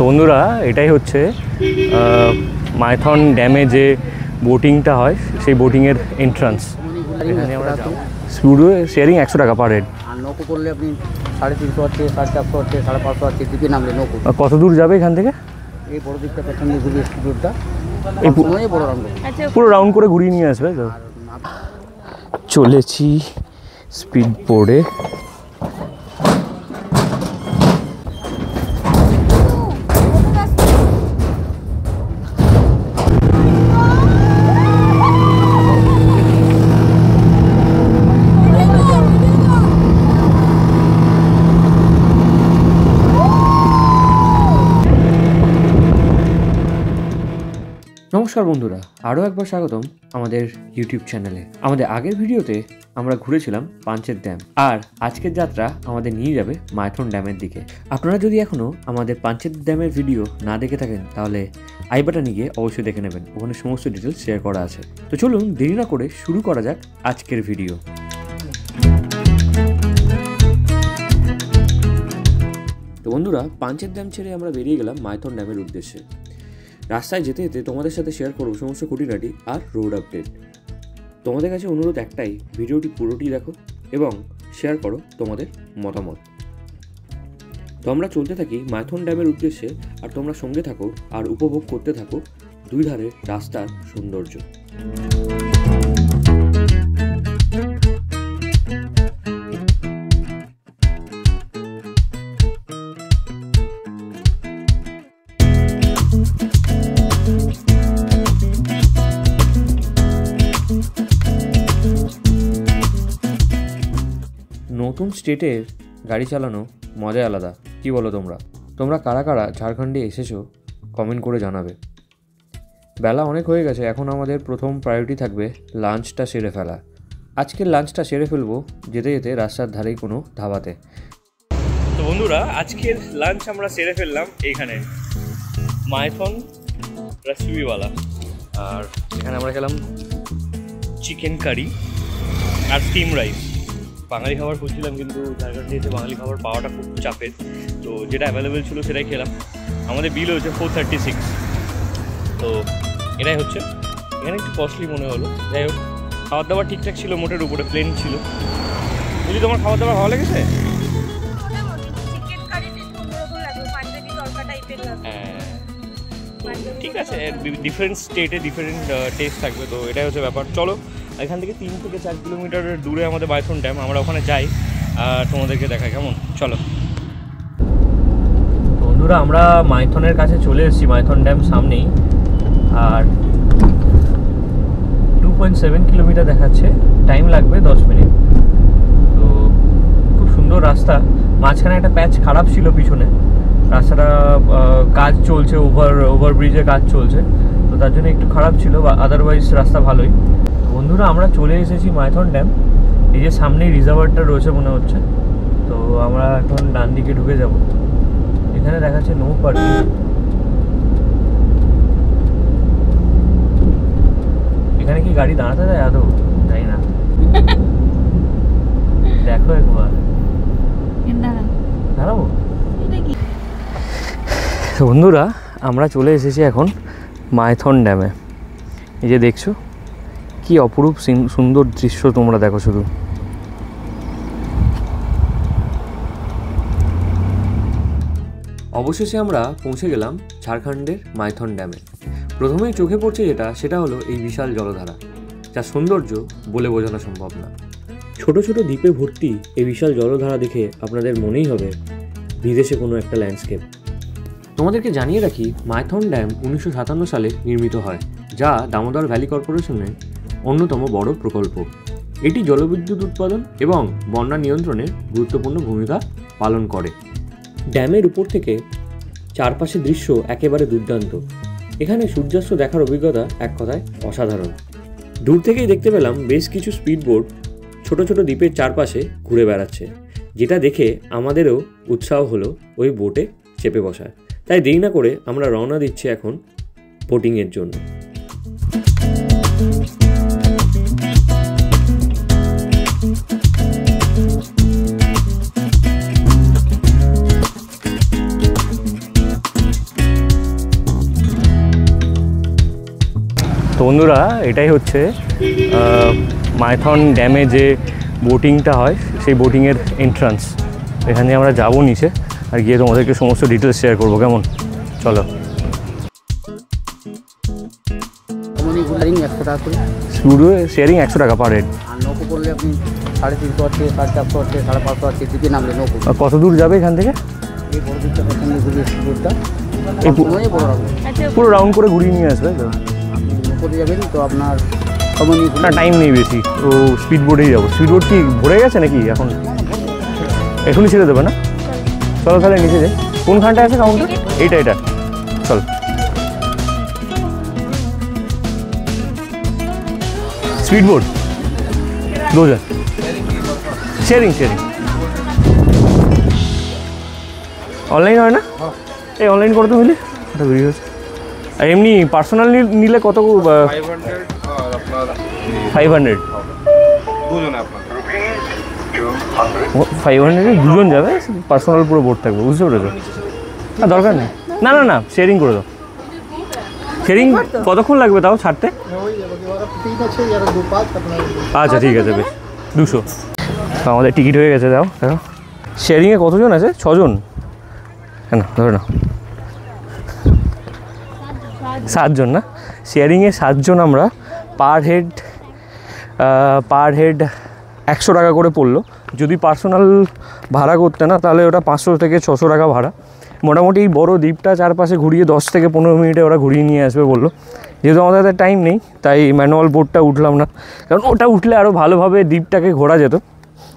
তো বন্ধুরা এটাই হচ্ছে মাইথন ড্যামে যে বোটিংটা হয় সেই বোটিংয়ের এন্ট্রান্স। এখানে আমরা স্পিড শেয়ারিং 100 টাকা পার হেড। আর নৌকো করলে আপনি 350 আছে, 450 আছে, 550 আছে, দ্বীপে নামলে নৌকো। কত দূর যাবে এখান থেকে? এই বড় দ্বীপটা পেছন দিয়ে ঘুরবে, স্পিডটা এই বড় রাউন্ড পুরো রাউন্ড করে ঘুরিয়ে নিয়ে আসবে। তো চলেছি স্পিড বোর্ডে। নমস্কার বন্ধুরা, আরও একবার স্বাগতম আমাদের ইউটিউব চ্যানেলে। আমাদের আগের ভিডিওতে আমরা ঘুরেছিলাম পাঞ্চেত ড্যাম, আর আজকের যাত্রা আমাদের নিয়ে যাবে মাইথন ড্যামের দিকে। আপনারা যদি এখনও আমাদের পাঞ্চেত ড্যামের ভিডিও না দেখে থাকেন তাহলে আই বাটনে গিয়ে অবশ্যই দেখে নেবেন, ওখানে সমস্ত ডিটেলস শেয়ার করা আছে। তো চলুন দেরি না করে শুরু করা যাক আজকের ভিডিও। তো বন্ধুরা, পাঞ্চেত ড্যাম ছেড়ে আমরা বেরিয়ে গেলাম মাইথন ড্যামের উদ্দেশ্যে। রাস্তায় যেতে যেতে তোমাদের সাথে শেয়ার করবো সমস্ত খুঁটিনাটি আর রোড আপডেট। তোমাদের কাছে অনুরোধ একটাই, ভিডিওটি পুরোটি দেখো এবং শেয়ার করো তোমাদের মতামত। তো আমরা চলতে থাকি মাইথন ড্যামের উদ্দেশ্যে, আর তোমরা সঙ্গে থাকো আর উপভোগ করতে থাকো দুই ধারের রাস্তার সৌন্দর্য। নতুন স্টেটের গাড়ি চালানো মজা আলাদা, কি বলো তোমরা কারা কারা ঝাড়খণ্ডে এসেছো কমেন্ট করে জানাবে। বেলা অনেক হয়ে গেছে, এখন আমাদের প্রথম প্রায়োরিটি থাকবে লাঞ্চটা সেরে ফেলা। আজকের লাঞ্চটা সেরে ফেলবো যেতে যেতে রাস্তার ধারেই কোনো ধাবাতে। তো বন্ধুরা, আজকের লাঞ্চ আমরা সেরে ফেললাম এইখানে মাইথন রসবিওয়ালা, আর এখানে আমরা খেলাম চিকেন কারি আর স্টিম রাইস। বাঙালি খাবার খুঁজছিলাম, কিন্তু ঝাড়খণ্ডে এসে বাঙালি খাবার পাওয়াটা খুব চাপের, তো যেটা অ্যাভেলেবেল ছিল সেটাই খেলাম। আমাদের বিল হয়েছে 436। তো এটাই হচ্ছে, এখানে একটু কস্টলি মনে হলো। যাই হোক, খাবার দাবার ঠিকঠাক ছিল, মোটের উপরে প্লেন ছিল। যদি তোমার খাবার দাবার ভালো লেগেছে? হ্যাঁ, ঠিক আছে, ডিফারেন্ট স্টেটে ডিফারেন্ট টেস্ট থাকবে, তো এটাই হচ্ছে ব্যাপার। চলো, এখান থেকে 3 থেকে 4 কিলোমিটার দূরে আমাদের মাইথন ড্যাম, আমরা ওখানে যাই আর তোমাদেরকে দেখাই কেমন। চলো বন্ধুরা, আমরা মাইথনের কাছে চলে এসেছি, মাইথন ড্যাম সামনেই, আর 2.7 কিলোমিটার দেখাচ্ছে, টাইম লাগবে 10 মিনিট। তো খুব সুন্দর রাস্তা, মাঝখানে একটা প্যাচ খারাপ ছিল পিছনে, রাস্তাটা কাজ চলছে, ওভারব্রিজে কাজ চলছে, তো তার জন্য একটু খারাপ ছিল, বা আদারওয়াইজ রাস্তা ভালোই। বন্ধুরা, আমরা চলে এসেছি মাইথন ড্যাম, এই যে সামনেই রিজার্ভারটা রয়েছে মনে হচ্ছে। তো আমরা এখন ডান দিকে ঢুকে যাব। এখানে দেখাচ্ছে নো পার্কিং। এখানে কি গাড়ি দাঁড়াতে যায় আদৌ? তাই না, দেখো একবার দাঁড়াবো। বন্ধুরা, আমরা চলে এসেছি এখন মাইথন ড্যামে। এই যে দেখছো কি অপরূপ সুন্দর দৃশ্য, তোমরা দেখো শুধু। অবশেষে আমরা পৌঁছে গেলাম ঝাড়খণ্ডের মাইথন ড্যামে। প্রথমেই চোখে পড়ছে সেটা হলো এই বিশাল জলধারা, যার সৌন্দর্য বলে বোঝানো সম্ভব না। ছোট ছোট দ্বীপে ভর্তি এই বিশাল জলধারা দেখে আপনাদের মনেই হবে বিদেশে কোনো একটা ল্যান্ডস্কেপ। তোমাদেরকে জানিয়ে রাখি, মাইথন ড্যাম 1957 সালে নির্মিত হয়, যা দামোদর ভ্যালি কর্পোরেশনের অন্যতম বড় প্রকল্প। এটি জলবিদ্যুৎ উৎপাদন এবং বন্যা নিয়ন্ত্রণে গুরুত্বপূর্ণ ভূমিকা পালন করে। ড্যামের উপর থেকে চারপাশের দৃশ্য একেবারে দুর্দান্ত। এখানে সূর্যাস্ত দেখার অভিজ্ঞতা এক কথায় অসাধারণ। দূর থেকেই দেখতে পেলাম বেশ কিছু স্পিডবোট ছোট ছোট দ্বীপের চারপাশে ঘুরে বেড়াচ্ছে, যেটা দেখে আমাদেরও উৎসাহ হলো ওই বোটে চেপে বসার। তাই দেরি না করে আমরা রওনা দিচ্ছি এখন বোটিংয়ের জন্য। তো বন্ধুরা, এটাই হচ্ছে মাইথন ড্যামে যে বোটিংটা হয় সেই বোটিংয়ের এন্ট্রান্স। এখানে আমরা যাবো নিচে আর গিয়ে তোমাদেরকে সমস্ত ডিটেলস শেয়ার করবো, কেমন? চলো। শেয়ারিং 100 টাকা পার হেড। আর নৌকো করলে আপনি 350 আছে, 450 আছে, 550 আছে, দ্বীপে নামলে নৌকো। কত দূর যাবে এখান থেকে? এই বড় দ্বীপটা প্রথমে ঘুরিয়ে স্পিডটা এই বড় রাখবো, পুরো রাউন্ড করে ঘুরিয়ে নিয়ে আসবে তো? আপনি নৌকো দিয়ে যাবেন তো আপনার সময় নিয়ে না, টাইম নেই বেশি, ও স্পিড বোটেই যাবো। স্পিড বোট কি ভরে গেছে নাকি এখন? এখনই ছেড়ে দেবে না? চলো তাহলে নিচে যাই। কোনখানটা আছে কাউন্টার? এইটা চল। স্পিড বোট 2000 শেয়ারিং অনলাইন হয় না? এই অনলাইন করতে হলে ওটা বেরিয়ে হচ্ছে। আর এমনি পার্সোনাল নিলে কত? 500 500-এ দুজন যাবে, পার্সোনাল পুরো বোট থাকবে, বুঝতে পেরেছো? না দরকার নেই, না শেয়ারিং করে দাও। শেয়ারিং কতক্ষণ লাগবে তাও ছাড়তে? আচ্ছা ঠিক আছে, বেশ 200। আমাদের টিকিট হয়ে গেছে, দাও। শেয়ারিংয়ে কতজন আছে? 6 জন। হ্যাঁ, ধরে না 7 জন না? শেয়ারিংয়ে 7 জন আমরা। পার হেড 100 টাকা করে পড়লো। যদি পার্সোনাল ভাড়া করতে না, তাহলে ওটা 500 থেকে 600 টাকা ভাড়া। মোটামুটি এই বড়ো দ্বীপটা চারপাশে ঘুরিয়ে 10 থেকে 15 মিনিটে ওরা ঘুরিয়ে নিয়ে আসবে বললো। যেহেতু আমাদের টাইম নেই, তাই ম্যানুয়াল বোটটা উঠলাম না, কারণ ওটা উঠলে আরও ভালোভাবে দ্বীপটাকে ঘোরা যেত,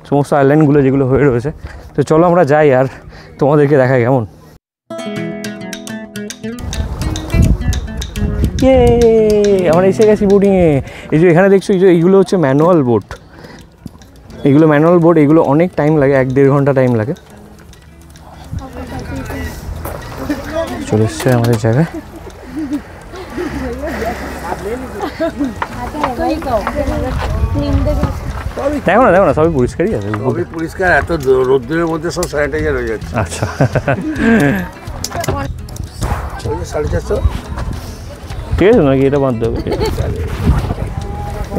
সমস্ত আইল্যান্ডগুলো যেগুলো হয়ে রয়েছে। তো চলো আমরা যাই আর তোমাদেরকে দেখাই কেমন। আমরা এসে গেছি বোটিংয়ে। এই যে এখানে দেখছো, এইগুলো হচ্ছে ম্যানুয়াল বোট। এগুলো অনেক টাইম লাগে, 1-1.5 ঘন্টা টাইম লাগে। চলে এসছে আমাদের জায়গায়। দেখো না সবই পরিষ্কারই আছে, সবই পরিষ্কার। এত রোদ্দুরের মধ্যে সব স্যানিটাইজার হয়ে যাচ্ছে। আচ্ছা 450 ঠিক আছে নাকি? এটা বাদ দেবে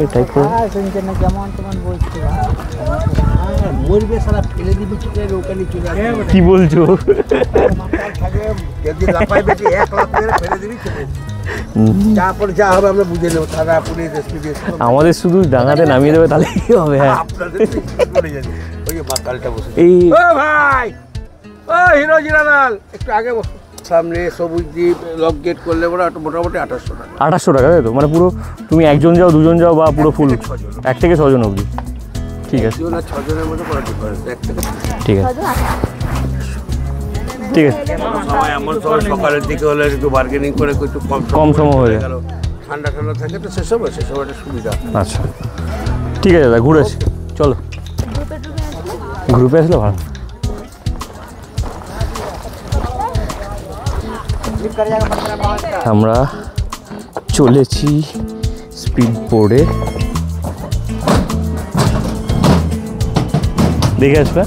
এই টাইপ করে। কি বলছো? আমাদের শুধু ডাঙাতে নামিয়ে দেবে, তাহলে কি হবে? হ্যাঁ, এই ভাই হিরো জিরালাল একটু আগে বসো। সামনে সবুজ দ্বীপ লক গেট করলে মোটামুটি 2800 টাকা। 2800 টাকা, তাই তো? মানে পুরো তুমি 1 জন যাও, 2 জন যাও, বা পুরো ফুল 1 থেকে 6 জন অবধি? ঠিক আছে, 6 জনের মধ্যে কোনো ডিফারেন্স 1 থেকে। ঠিক আছে। সময় এমন সময় সকালের দিকে হলে একটু বার্গেনিং করে একটু কম সময় হয়ে গেল। ঠান্ডা থাকে তো সেসব একটা সুবিধা। আচ্ছা ঠিক আছে দাদা, ঘুরে আসি। চলো, গ্রুপে আসলে ভালো। আমরা চলেছি স্পিড বোর্ডে, দেখে আসবে।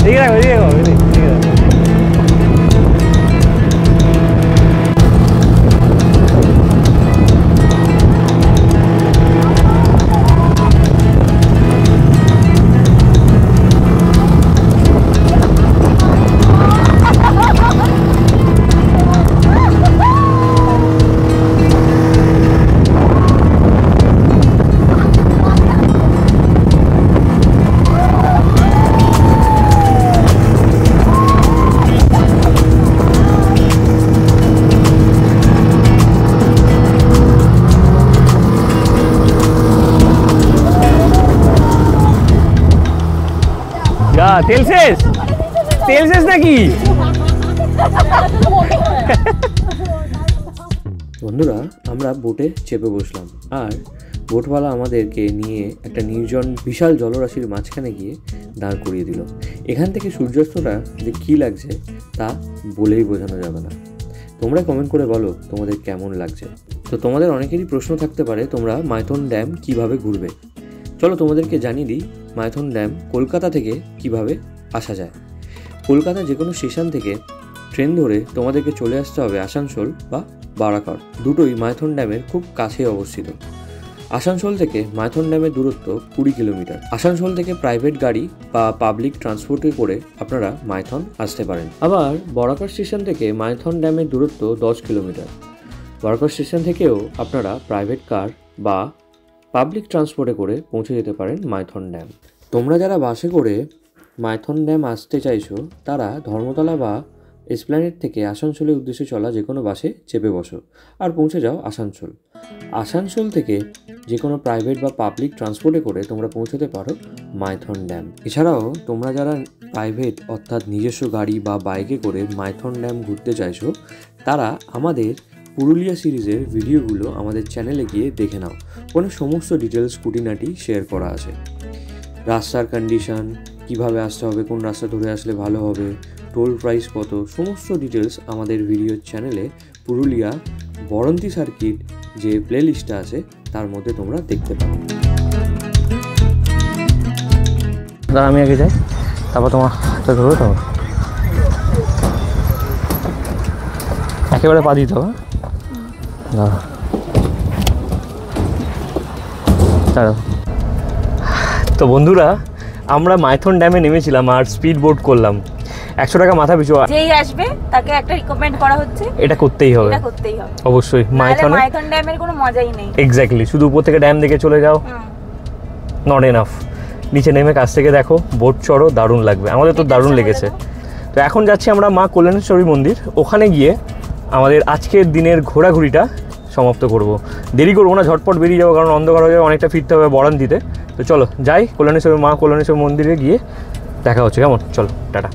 এদিকে রাখো, এদিকে রাখো, এদিকে রাখো। তেল শেষ, তেল শেষ নাকি? বন্ধুরা, আমরা বোটে চেপে বসলাম আর বোটওয়ালা আমাদেরকে নিয়ে একটা নির্জন বিশাল জলরাশির মাঝখানে গিয়ে দাঁড় করিয়ে দিল। এখান থেকে সূর্যাস্তটা যে কী লাগছে তা বলেই বোঝানো যাবে না। তোমরা কমেন্ট করে বলো তোমাদের কেমন লাগছে। তো তোমাদের অনেকেরই প্রশ্ন থাকতে পারে তোমরা মাইথন ড্যাম কিভাবে ঘুরবে। চলো তোমাদেরকে জানিয়ে দিই মাইথন ড্যাম কলকাতা থেকে কিভাবে আসা যায়। কলকাতা যে কোনো স্টেশন থেকে ট্রেন ধরে তোমাদেরকে চলে আসতে হবে আসানসোল বা বারাকর, দুটোই মাইথন ড্যামের খুব কাছে অবস্থিত। আসানসোল থেকে মাইথন ড্যামের দূরত্ব 20 কিলোমিটার। আসানসোল থেকে প্রাইভেট গাড়ি বা পাবলিক ট্রান্সপোর্টে করে আপনারা মাইথন আসতে পারেন। আবার বরাকর স্টেশন থেকে মাইথন ড্যামের দূরত্ব 10 কিলোমিটার। বরাকর স্টেশন থেকেও আপনারা প্রাইভেট কার বা পাবলিক ট্রান্সপোর্টে করে পৌঁছে যেতে পারেন মাইথন ড্যাম। তোমরা যারা বাসে করে মাইথন ড্যাম আসতে চাইছো তারা ধর্মতলা বা এসপ্ল্যানেড থেকে আসানসোলের উদ্দেশ্যে চলা যে কোনো বাসে চেপে বসো আর পৌঁছে যাও আসানসোল। আসানসোল থেকে যে কোনো প্রাইভেট বা পাবলিক ট্রান্সপোর্টে করে তোমরা পৌঁছতে পারো মাইথন ড্যাম। এছাড়াও তোমরা যারা প্রাইভেট অর্থাৎ নিজস্ব গাড়ি বা বাইকে করে মাইথন ড্যাম ঘুরতে চাইছো তারা আমাদের পুরুলিয়া সিরিজের ভিডিওগুলো আমাদের চ্যানেলে গিয়ে দেখে নাও। ওখানে সমস্ত ডিটেলস খুঁটিনাটি শেয়ার করা আছে। রাস্তার কন্ডিশন, কিভাবে আসতে হবে, কোন রাস্তা ধরে আসলে ভালো হবে, টোল প্রাইস কত, সমস্ত ডিটেলস আমাদের ভিডিওর চ্যানেলে পুরুলিয়া বরন্তি সার্কিট যে প্লে লিস্টটা আছে তার মধ্যে তোমরা দেখতে পাবে। দাঁড়া, আমি আগে যাই, তারপর তোমার হাতে ধরো। তো একেবারে পা দিতে হবে। তো বন্ধুরা, আমরা মাইথন ড্যামে নেমেছিলাম আর স্পিড বোট করলাম। 100 টাকা মাথা পিছু। যেই আসবে তাকে একটা রিকমেন্ড করা হচ্ছে, এটা করতেই হবে, এটা করতেই হবে অবশ্যই। মাইথন ড্যামের কোনো মজাই নেই। এক্স্যাক্টলি, শুধু উপর থেকে ড্যাম দেখে চলে যাও, নট এনাফ। নিচে নেমে কাছ থেকে দেখো, বোট চড়ো, দারুণ লাগবে। আমাদের তো দারুণ লেগেছে। তো এখন যাচ্ছি আমরা মা কল্যাণেশ্বরী মন্দির। ওখানে গিয়ে আমাদের আজকের দিনের ঘোরাঘুরিটা সমাপ্ত করব। দেরি করবো না, ঝটপট বেরিয়ে যাবো, কারণ অন্ধকার হয়ে যাবে, অনেকটা ফিরতে হবে বরান দিতে। তো চলো যাই, কল্যাণেশ্বরী মা কল্যাণেশ্বরী মন্দিরে গিয়ে দেখা হচ্ছে। কেমন? চলো, টাটা।